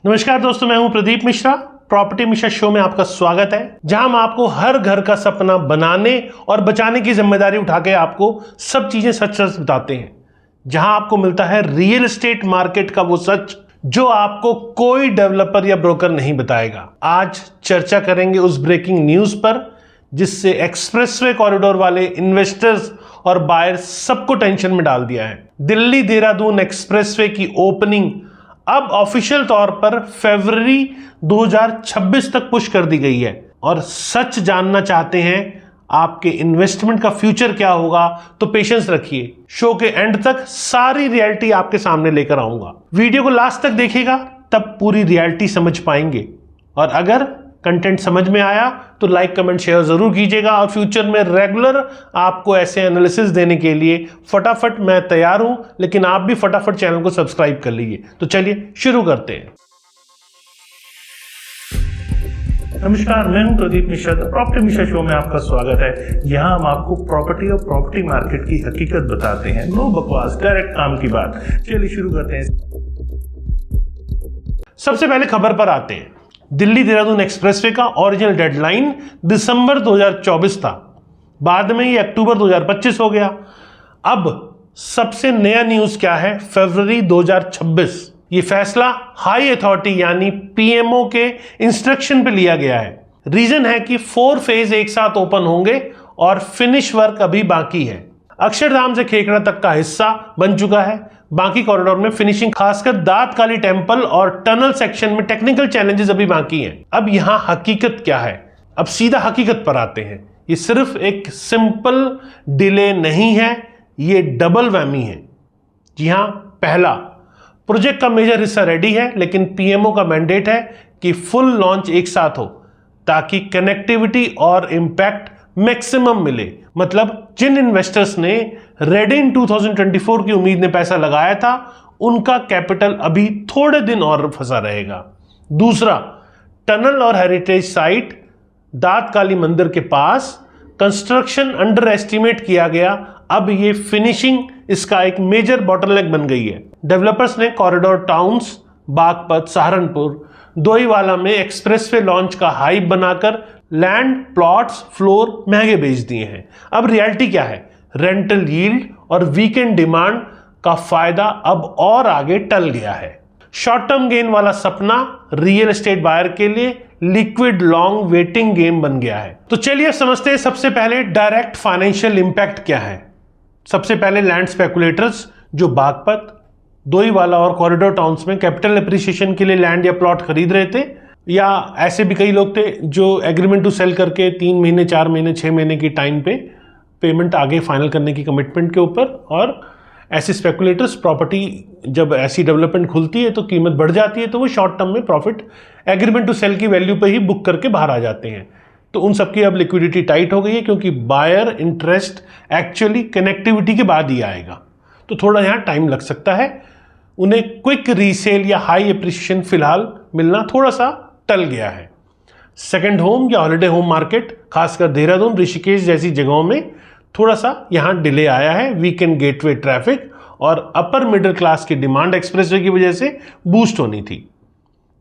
नमस्कार दोस्तों, मैं हूं प्रदीप मिश्रा। प्रॉपर्टी मिश्रा शो में आपका स्वागत है, जहां हम आपको हर घर का सपना बनाने और बचाने की जिम्मेदारी उठा के आपको सब चीजें सच सच बताते हैं। जहां आपको मिलता है रियल एस्टेट मार्केट का वो सच जो आपको कोई डेवलपर या ब्रोकर नहीं बताएगा। आज चर्चा करेंगे उस ब्रेकिंग न्यूज पर जिससे एक्सप्रेसवे कॉरिडोर वाले इन्वेस्टर्स और बायर्स सबको टेंशन में डाल दिया है। दिल्ली देहरादून एक्सप्रेसवे की ओपनिंग अब ऑफिशियल तौर पर फरवरी 2026 तक पुश कर दी गई है। और सच जानना चाहते हैं आपके इन्वेस्टमेंट का फ्यूचर क्या होगा तो पेशेंस रखिए। शो के एंड तक सारी रियलिटी आपके सामने लेकर आऊंगा। वीडियो को लास्ट तक देखिएगा, तब पूरी रियलिटी समझ पाएंगे। और अगर कंटेंट समझ में आया तो लाइक कमेंट शेयर जरूर कीजिएगा। और फ्यूचर में रेगुलर आपको ऐसे एनालिसिस देने के लिए फटाफट मैं तैयार हूं, लेकिन आप भी फटाफट चैनल को सब्सक्राइब कर लीजिए। तो चलिए शुरू करते हैं। नमस्कार, मैं हूं प्रदीप मिश्रा। प्रॉपर्टी मिश्रा शो में आपका स्वागत है। यहां हम आपको प्रॉपर्टी और प्रॉपर्टी मार्केट की हकीकत बताते हैं। नो बकवास, डायरेक्ट काम की बात। चलिए शुरू करते हैं। सबसे पहले खबर पर आते हैं। दिल्ली देहरादून एक्सप्रेसवे का ओरिजिनल डेडलाइन दिसंबर 2024 था, बाद में ये अक्टूबर 2025 हो गया। अब सबसे नया न्यूज क्या है? फरवरी 2026। ये फैसला हाई अथॉरिटी यानी पीएमओ के इंस्ट्रक्शन पे लिया गया है। रीजन है कि 4 फेज एक साथ ओपन होंगे और फिनिश वर्क अभी बाकी है। अक्षरधाम से खेकड़ा तक का हिस्सा बन चुका है, बाकी कॉरिडोर में फिनिशिंग, खासकर दात काली टेम्पल और टनल सेक्शन में टेक्निकल चैलेंजेस अभी बाकी हैं। अब यहां हकीकत क्या है? अब सीधा हकीकत पर आते हैं। ये सिर्फ एक सिंपल डिले नहीं है, ये डबल वैमी है। जी हां, पहला, प्रोजेक्ट का मेजर हिस्सा रेडी है, लेकिन पीएमओ का मैंडेट है कि फुल लॉन्च एक साथ हो ताकि कनेक्टिविटी और इंपैक्ट मैक्सिमम मिले। मतलब जिन इन्वेस्टर्स ने रेडी इन 2024 की उम्मीद में पैसा लगाया था, उनका कैपिटल अभी थोड़े दिन और फंसा रहेगा। दूसरा, टनल और हेरिटेज साइट दात काली मंदिर के पास कंस्ट्रक्शन अंडर एस्टिमेट किया गया। अब ये फिनिशिंग इसका एक मेजर बॉटलनेक बन गई है। डेवलपर्स ने कॉरिडोर टाउन्स बागपत, सहारनपुर, दोईवाला में एक्सप्रेसवे लॉन्च का हाइप बनाकर लैंड, प्लॉट्स, फ्लोर महंगे बेच दिए हैं। अब रियलिटी क्या है? रेंटल यील्ड और वीकेंड डिमांड का फायदा अब और आगे टल गया है। शॉर्ट टर्म गेन वाला सपना रियल एस्टेट बायर के लिए लिक्विड लॉन्ग वेटिंग गेम बन गया है। तो चलिए समझते हैं सबसे पहले डायरेक्ट फाइनेंशियल इंपैक्ट क्या है। सबसे पहले लैंड स्पेकुलेटर्स जो बागपत, दोईवाला और कॉरिडोर टाउन्स में कैपिटल एप्रिसिएशन के लिए लैंड या प्लॉट खरीद रहे थे, या ऐसे भी कई लोग थे जो एग्रीमेंट टू सेल करके 3 महीने, 4 महीने, 6 महीने की टाइम पे पेमेंट आगे फाइनल करने की कमिटमेंट के ऊपर। और ऐसे स्पेकुलेटर्स, प्रॉपर्टी जब ऐसी डेवलपमेंट खुलती है तो कीमत बढ़ जाती है, तो वो शॉर्ट टर्म में प्रॉफिट एग्रीमेंट टू सेल की वैल्यू पे ही बुक करके बाहर आ जाते हैं। तो उन सबकी अब लिक्विडिटी टाइट हो गई है, क्योंकि बायर इंटरेस्ट एक्चुअली कनेक्टिविटी के बाद ही आएगा। तो थोड़ा यहाँ टाइम लग सकता है। उन्हें क्विक रीसेल या हाई एप्रिसिएशन फिलहाल मिलना थोड़ा सा टल गया है। सेकंड होम या हॉलिडे होम मार्केट, खासकर देहरादून, ऋषिकेश जैसी जगहों में थोड़ा सा यहां डिले आया है। वीकेंड गेटवे ट्रैफिक और अपर मिडिल क्लास की डिमांड एक्सप्रेसवे की वजह से बूस्ट होनी थी,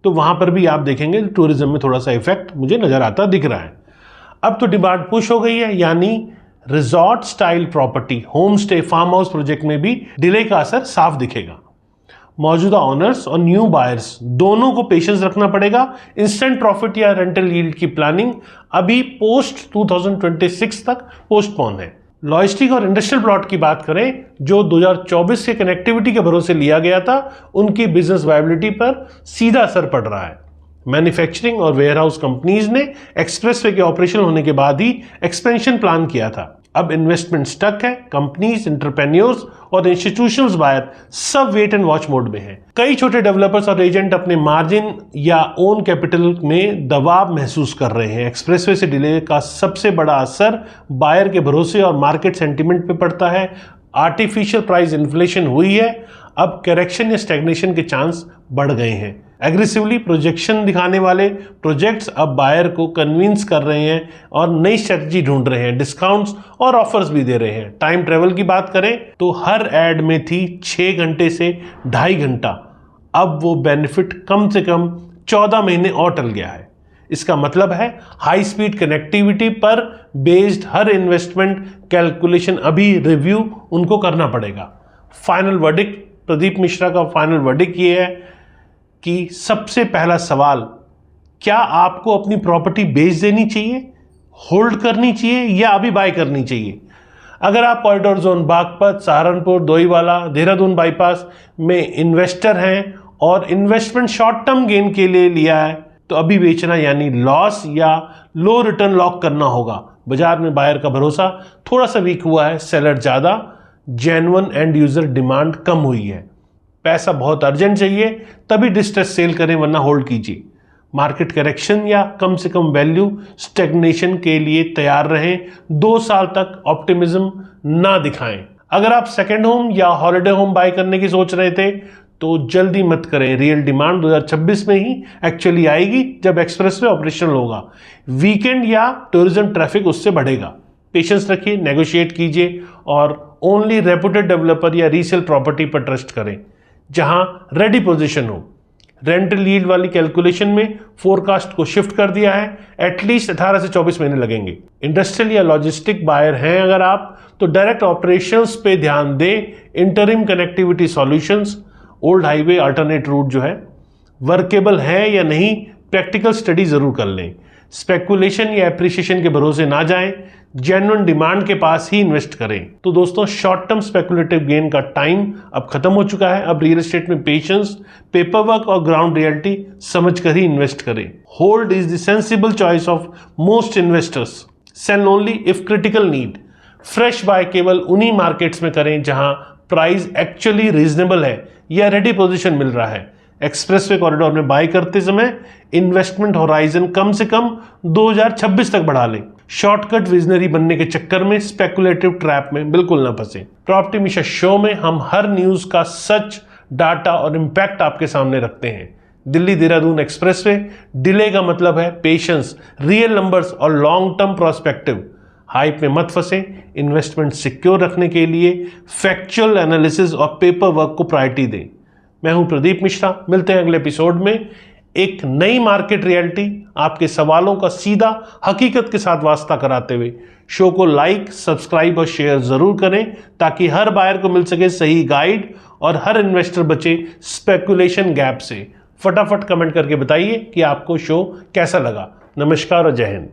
तो वहां पर भी आप देखेंगे टूरिज्म में थोड़ा सा इफेक्ट मुझे नजर आता दिख रहा है। अब तो डिमांड पुश हो गई है, यानी resort style property, home stay, farm house project में भी डिले का असर साफ दिखेगा। मौजूदा ओनर्स और न्यू बायर्स दोनों को पेशेंस रखना पड़ेगा। इंस्टेंट प्रॉफिट या रेंटल यील्ड की प्लानिंग अभी पोस्ट 2026 तक पोस्टपोन है। लॉजिस्टिक और इंडस्ट्रियल प्लॉट की बात करें, जो 2024 के कनेक्टिविटी के भरोसे लिया गया था, उनकी बिजनेस वायबिलिटी पर सीधा असर पड़ रहा है। मैन्युफैक्चरिंग और वेयरहाउस कंपनीज ने एक्सप्रेसवे के ऑपरेशन होने के बाद ही एक्सपेंशन प्लान किया था। अब इन्वेस्टमेंट स्टक है। कंपनीज, एंटरप्रेन्योर्स और इंस्टीट्यूशनल बायर सब वेट एंड वॉच मोड में हैं। कई छोटे डेवलपर्स और एजेंट अपने मार्जिन या ओन कैपिटल में दबाव महसूस कर रहे हैं। एक्सप्रेसवे से डिले का सबसे बड़ा असर बायर के भरोसे और मार्केट सेंटीमेंट पे पड़ता है। आर्टिफिशियल प्राइस इन्फ्लेशन हुई है। अब करेक्शन या स्टैग्नेशन के चांस बढ़ गए हैं। एग्रेसिवली प्रोजेक्शन दिखाने वाले प्रोजेक्ट्स अब बायर को कन्विंस कर रहे हैं और नई स्ट्रेटजी ढूंढ रहे हैं। डिस्काउंट्स और ऑफर्स भी दे रहे हैं। टाइम ट्रेवल की बात करें तो हर एड में थी 6 घंटे से 2.5 घंटा, अब वो बेनिफिट कम से कम 14 महीने और टल गया है। इसका मतलब है हाई स्पीड कनेक्टिविटी पर बेस्ड हर इन्वेस्टमेंट कैलकुलेशन अभी रिव्यू उनको करना पड़ेगा। फाइनल वर्डिक्ट, प्रदीप मिश्रा का फाइनल वर्डिक्ट ये है कि सबसे पहला सवाल, क्या आपको अपनी प्रॉपर्टी बेच देनी चाहिए, होल्ड करनी चाहिए या अभी बाय करनी चाहिए? अगर आप corridor zone Baghpat, Saharanpur, Doiwala, Dehradun bypass में इन्वेस्टर हैं और इन्वेस्टमेंट शॉर्ट टर्म गेन के लिए लिया है तो अभी बेचना यानी लॉस या लो रिटर्न लॉक करना होगा। बाजार में बायर का भरोसा थोड़ा सा वीक हुआ है, सेलर ज़्यादा, जेन्युइन एंड यूजर डिमांड कम हुई है। पैसा बहुत अर्जेंट चाहिए तभी डिस्ट्रेस सेल करें, वरना होल्ड कीजिए। मार्केट करेक्शन या कम से कम वैल्यू स्टेग्नेशन के लिए तैयार रहें। 2 साल तक ऑप्टिमिज्म ना दिखाएं। अगर आप सेकेंड होम या हॉलिडे होम बाय करने की सोच रहे थे तो जल्दी मत करें। रियल डिमांड 2026 में ही एक्चुअली आएगी जब एक्सप्रेसवे ऑपरेशनल होगा। वीकेंड या टूरिज्म ट्रैफिक उससे बढ़ेगा। पेशेंस रखिए, नेगोशिएट कीजिए और ओनली रेपुटेड डेवलपर या रीसेल प्रॉपर्टी पर ट्रस्ट करें जहां रेडी पोजीशन हो। रेंटल यील्ड वाली कैलकुलेशन में फोरकास्ट को शिफ्ट कर दिया है, एटलीस्ट 18 से 24 महीने लगेंगे। इंडस्ट्रियल या लॉजिस्टिक बायर हैं अगर आप तो डायरेक्ट ऑपरेशंस पे ध्यान दें। Interim connectivity solutions, old highway alternate root जो है वर्केबल है या नहीं, प्रैक्टिकल स्टडी जरूर कर लें। स्पेकुलेशन या एप्रिसिएशन के भरोसे ना जाएं, जेन्युइन डिमांड के पास ही इन्वेस्ट करें। तो दोस्तों, शॉर्ट टर्म स्पेकुलेटिव गेन का टाइम अब खत्म हो चुका है। अब रियल एस्टेट में पेशेंस, पेपर वर्क और ग्राउंड रियलिटी समझकर ही इन्वेस्ट करें। Hold is the sensible choice of most investors. Sell only if critical need. Fresh buy केवल उन्हीं मार्केट्स में करें जहां प्राइस एक्चुअली रीजनेबल है या रेडी पोजीशन मिल रहा है। एक्सप्रेसवे कॉरिडोर में बाय करते समय इन्वेस्टमेंट होराइजन कम से कम 2026 तक बढ़ा लें। शॉर्टकट विजनरी बनने के चक्कर में स्पेकुलेटिव ट्रैप में बिल्कुल ना फंसे। प्रॉपर्टी मिशन शो में हम हर न्यूज का सच, डाटा और इम्पैक्ट आपके सामने रखते हैं। दिल्ली देहरादून एक्सप्रेसवे डिले का मतलब है पेशेंस, रियल नंबर्स और लॉन्ग टर्म प्रोस्पेक्टिव। हाइप में मत फंसे। इन्वेस्टमेंट सिक्योर रखने के लिए फैक्चुअल एनालिसिस और पेपर वर्क को प्रायोरिटी दें। मैं हूं प्रदीप मिश्रा, मिलते हैं अगले एपिसोड में एक नई मार्केट रियलिटी, आपके सवालों का सीधा हकीकत के साथ वास्ता कराते हुए। शो को लाइक, सब्सक्राइब और शेयर जरूर करें ताकि हर बायर को मिल सके सही गाइड और हर इन्वेस्टर बचे स्पेकुलेशन गैप से। फटाफट कमेंट करके बताइए कि आपको शो कैसा लगा। नमस्कार और जय हिंद।